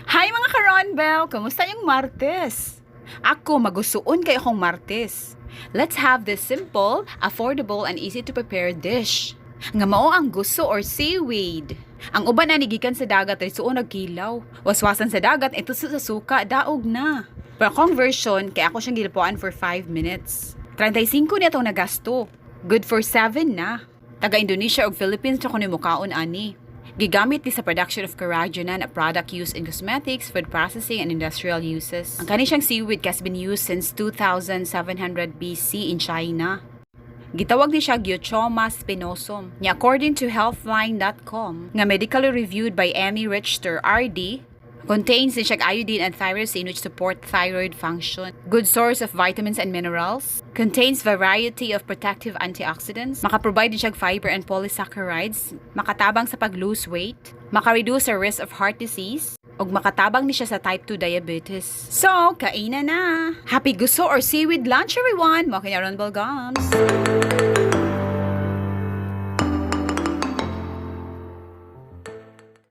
Hi mga ka-Ronbel! Kamusta yung Martes? Ako, magusuon kay akong Martes. Let's have this simple, affordable, and easy to prepare dish. Nga mao ang guso or seaweed. Ang uban na nigikan sa dagat ay suon nagkilaw. Waswasan sa dagat, ito sa suka, daog na. Pero akong version, kaya ako siyang gilapuan for 5 minutes. 35 na itong nagasto. Good for 7 na. Taga Indonesia o Philippines siya kunin mukaon ani. Gigamit ni sa production of carrageenan, a product used in cosmetics, food processing, and industrial uses. Ang kani siyang seaweed has been used since 2700 BC in China. Gitawag ni siya Gyud spinosum. Niya according to healthline.com, nga medically reviewed by Emmy Richter, RD, contains din siyang iodine and thyroxine which support thyroid function. Good source of vitamins and minerals. Contains variety of protective antioxidants. Makaprovide din siyang fiber and polysaccharides. Makatabang sa pag-lose weight. Makareduce sa risk of heart disease. Ug makatabang ni siya sa type 2 diabetes. So, kainan na! Happy Guso or Seaweed Lunch everyone! Mga kanya Ronbel Gums!